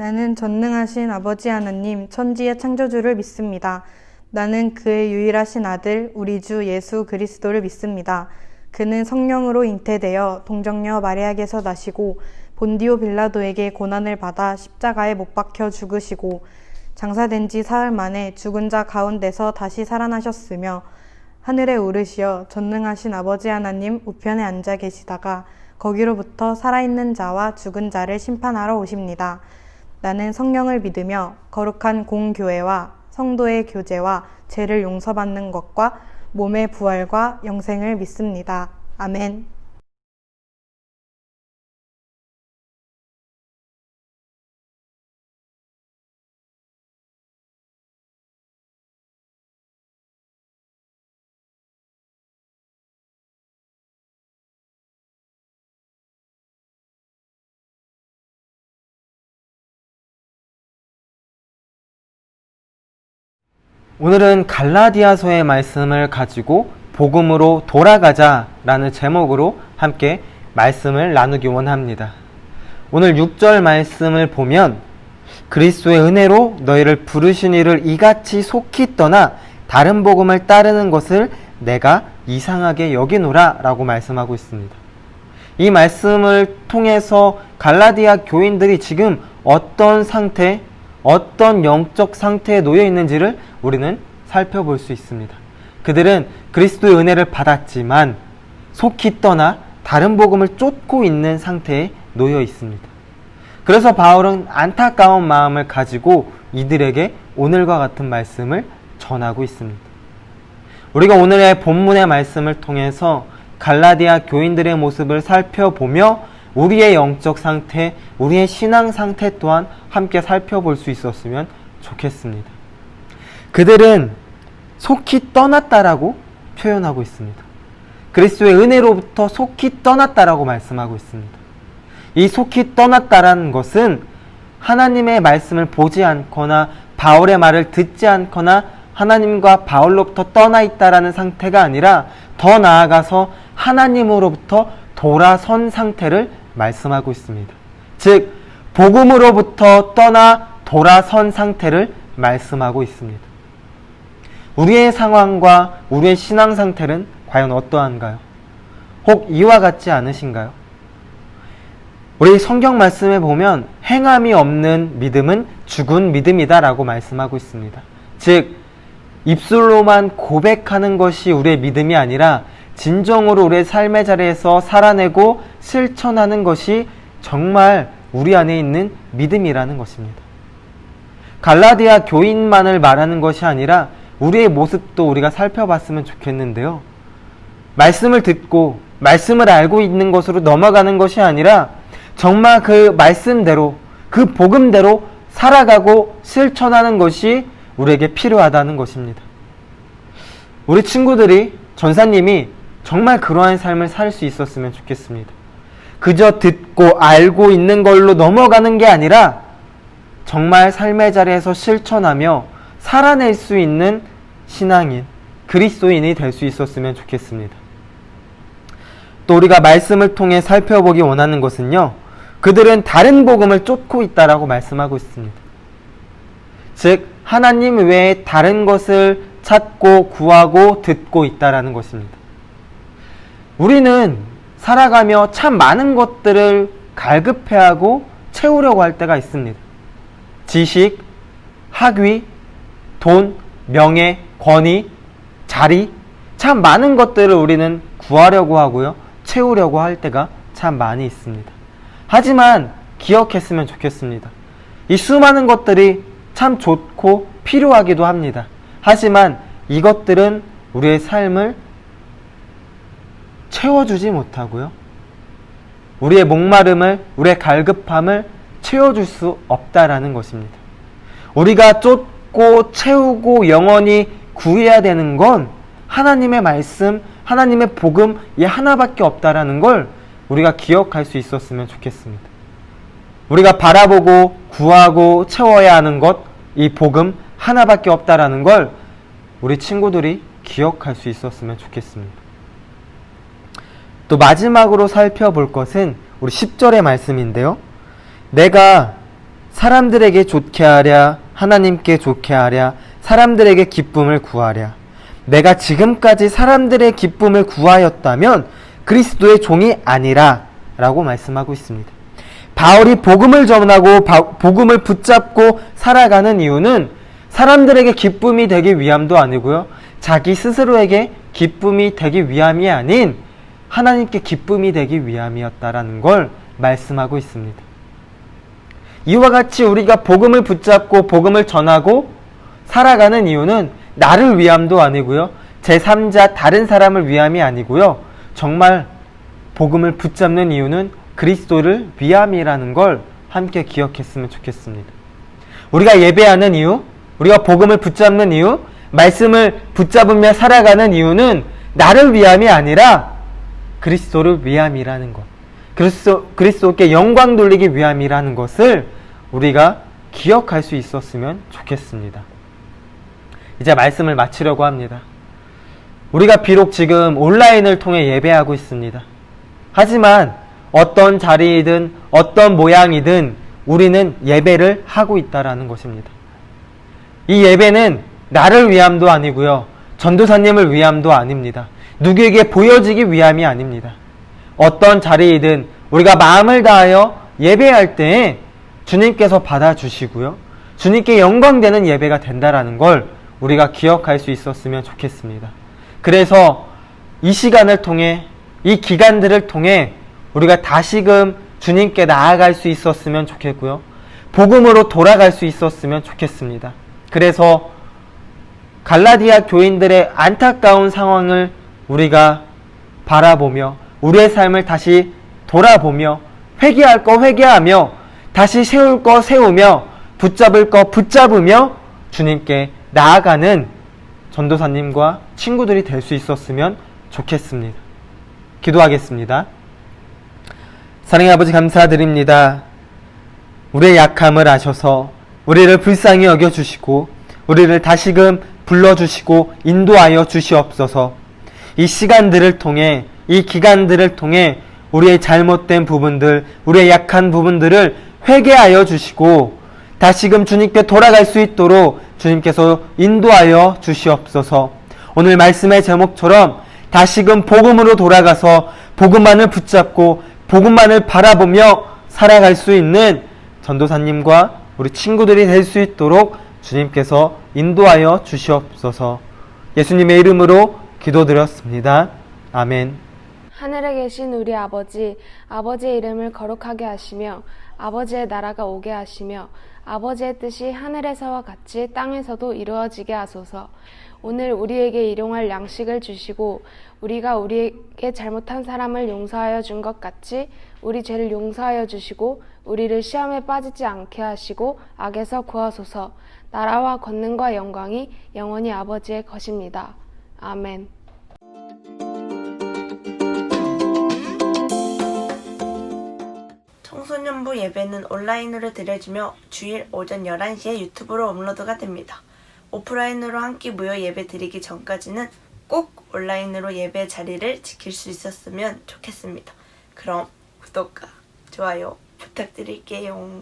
나는 전능하신 아버지 하나님, 천지의 창조주를 믿습니다. 나는 그의 유일하신 아들, 우리 주 예수 그리스도를 믿습니다. 그는 성령으로 잉태되어 동정녀 마리아에게서 나시고 본디오 빌라도에게 고난을 받아 십자가에 못 박혀 죽으시고 장사된 지 사흘 만에 죽은 자 가운데서 다시 살아나셨으며 하늘에 오르시어 전능하신 아버지 하나님 우편에 앉아 계시다가 거기로부터 살아있는 자와 죽은 자를 심판하러 오십니다. 나는 성령을 믿으며 거룩한 공교회와 성도의 교제와 죄를 용서받는 것과 몸의 부활과 영생을 믿습니다. 아멘. 오늘은 갈라디아서의 말씀을 가지고 복음으로 돌아가자라는 제목으로 함께 말씀을 나누기 원합니다. 오늘 6절 말씀을 보면 그리스도의 은혜로 너희를 부르신 이를 이같이 속히 떠나 다른 복음을 따르는 것을 내가 이상하게 여기노라 라고 말씀하고 있습니다. 이 말씀을 통해서 갈라디아 교인들이 지금 어떤 상태, 어떤 영적 상태에 놓여 있는지를 우리는 살펴볼 수 있습니다. 그들은 그리스도의 은혜를 받았지만 속히 떠나 다른 복음을 쫓고 있는 상태에 놓여 있습니다. 그래서 바울은 안타까운 마음을 가지고 이들에게 오늘과 같은 말씀을 전하고 있습니다. 우리가 오늘의 본문의 말씀을 통해서 갈라디아 교인들의 모습을 살펴보며 우리의 영적 상태, 우리의 신앙 상태 또한 함께 살펴볼 수 있었으면 좋겠습니다. 그들은 속히 떠났다라고 표현하고 있습니다. 그리스도의 은혜로부터 속히 떠났다라고 말씀하고 있습니다. 이 속히 떠났다라는 것은 하나님의 말씀을 보지 않거나 바울의 말을 듣지 않거나 하나님과 바울로부터 떠나 있다라는 상태가 아니라 더 나아가서 하나님으로부터 돌아선 상태를 말씀하고 있습니다. 즉 복음으로부터 떠나 돌아선 상태를 말씀하고 있습니다. 우리의 상황과 우리의 신앙 상태는 과연 어떠한가요? 혹 이와 같지 않으신가요? 우리 성경 말씀에 보면 행함이 없는 믿음은 죽은 믿음이다 라고 말씀하고 있습니다. 즉 입술로만 고백하는 것이 우리의 믿음이 아니라 진정으로 우리의 삶의 자리에서 살아내고 실천하는 것이 정말 우리 안에 있는 믿음이라는 것입니다. 갈라디아 교인만을 말하는 것이 아니라 우리의 모습도 우리가 살펴봤으면 좋겠는데요. 말씀을 듣고 말씀을 알고 있는 것으로 넘어가는 것이 아니라 정말 그 말씀대로 그 복음대로 살아가고 실천하는 것이 우리에게 필요하다는 것입니다. 우리 친구들이 전사님이 정말 그러한 삶을 살 수 있었으면 좋겠습니다. 그저 듣고 알고 있는 걸로 넘어가는 게 아니라 정말 삶의 자리에서 실천하며 살아낼 수 있는 신앙인, 그리스도인이 될 수 있었으면 좋겠습니다. 또 우리가 말씀을 통해 살펴보기 원하는 것은요, 그들은 다른 복음을 쫓고 있다라고 말씀하고 있습니다. 즉 하나님 외에 다른 것을 찾고 구하고 듣고 있다라는 것입니다. 우리는 살아가며 참 많은 것들을 갈급해하고 채우려고 할 때가 있습니다. 지식, 학위, 돈, 명예, 권위, 자리, 참 많은 것들을 우리는 구하려고 하고요, 채우려고 할 때가 참 많이 있습니다. 하지만 기억했으면 좋겠습니다. 이 수많은 것들이 참 좋고 필요하기도 합니다. 하지만 이것들은 우리의 삶을 채워주지 못하고요, 우리의 목마름을, 우리의 갈급함을 채워줄 수 없다라는 것입니다. 우리가 쫓고 채우고 영원히 구해야 되는 건 하나님의 말씀, 하나님의 복음 이 하나밖에 없다라는 걸 우리가 기억할 수 있었으면 좋겠습니다. 우리가 바라보고 구하고 채워야 하는 것, 이 복음 하나밖에 없다라는 걸 우리 친구들이 기억할 수 있었으면 좋겠습니다. 또 마지막으로 살펴볼 것은 우리 10절의 말씀인데요. 내가 사람들에게 좋게 하랴, 하나님께 좋게 하랴, 사람들에게 기쁨을 구하랴. 내가 지금까지 사람들의 기쁨을 구하였다면 그리스도의 종이 아니라 라고 말씀하고 있습니다. 바울이 복음을 전하고 복음을 붙잡고 살아가는 이유는 사람들에게 기쁨이 되기 위함도 아니고요. 자기 스스로에게 기쁨이 되기 위함이 아닌 하나님께 기쁨이 되기 위함이었다라는 걸 말씀하고 있습니다. 이와 같이 우리가 복음을 붙잡고 복음을 전하고 살아가는 이유는 나를 위함도 아니고요. 제3자 다른 사람을 위함이 아니고요. 정말 복음을 붙잡는 이유는 그리스도를 위함이라는 걸 함께 기억했으면 좋겠습니다. 우리가 예배하는 이유, 우리가 복음을 붙잡는 이유, 말씀을 붙잡으며 살아가는 이유는 나를 위함이 아니라 그리스도를 위함이라는 것. 그리스도께 영광 돌리기 위함이라는 것을 우리가 기억할 수 있었으면 좋겠습니다. 이제 말씀을 마치려고 합니다. 우리가 비록 지금 온라인을 통해 예배하고 있습니다. 하지만 어떤 자리이든 어떤 모양이든 우리는 예배를 하고 있다라는 것입니다. 이 예배는 나를 위함도 아니고요. 전도사님을 위함도 아닙니다. 누구에게 보여지기 위함이 아닙니다. 어떤 자리이든 우리가 마음을 다하여 예배할 때에 주님께서 받아주시고요. 주님께 영광되는 예배가 된다라는 걸 우리가 기억할 수 있었으면 좋겠습니다. 그래서 이 시간을 통해 이 기간들을 통해 우리가 다시금 주님께 나아갈 수 있었으면 좋겠고요. 복음으로 돌아갈 수 있었으면 좋겠습니다. 그래서 갈라디아 교인들의 안타까운 상황을 우리가 바라보며 우리의 삶을 다시 돌아보며 회개할 거 회개하며 다시 세울 거 세우며 붙잡을 거 붙잡으며 주님께 나아가는 전도사님과 친구들이 될 수 있었으면 좋겠습니다. 기도하겠습니다. 사랑의 아버지 감사드립니다. 우리의 약함을 아셔서 우리를 불쌍히 여겨주시고 우리를 다시금 불러주시고 인도하여 주시옵소서. 이 시간들을 통해 이 기간들을 통해 우리의 잘못된 부분들, 우리의 약한 부분들을 회개하여 주시고 다시금 주님께 돌아갈 수 있도록 주님께서 인도하여 주시옵소서. 오늘 말씀의 제목처럼 다시금 복음으로 돌아가서 복음만을 붙잡고 복음만을 바라보며 살아갈 수 있는 전도사님과 우리 친구들이 될 수 있도록 주님께서 인도하여 주시옵소서. 예수님의 이름으로 기도드렸습니다. 아멘. 하늘에 계신 우리 아버지, 아버지의 이름을 거룩하게 하시며 아버지의 나라가 오게 하시며 아버지의 뜻이 하늘에서와 같이 땅에서도 이루어지게 하소서. 오늘 우리에게 일용할 양식을 주시고 우리가 우리에게 잘못한 사람을 용서하여 준 것 같이 우리 죄를 용서하여 주시고 우리를 시험에 빠지지 않게 하시고 악에서 구하소서. 나라와 권능과 영광이 영원히 아버지의 것입니다. 아멘. 청소년부 예배는 온라인으로 드려지며 주일 오전 11시에 유튜브로 업로드가 됩니다. 오프라인으로 한 끼 모여 예배 드리기 전까지는 꼭 온라인으로 예배 자리를 지킬 수 있었으면 좋겠습니다. 그럼 구독과 좋아요 부탁드릴게요.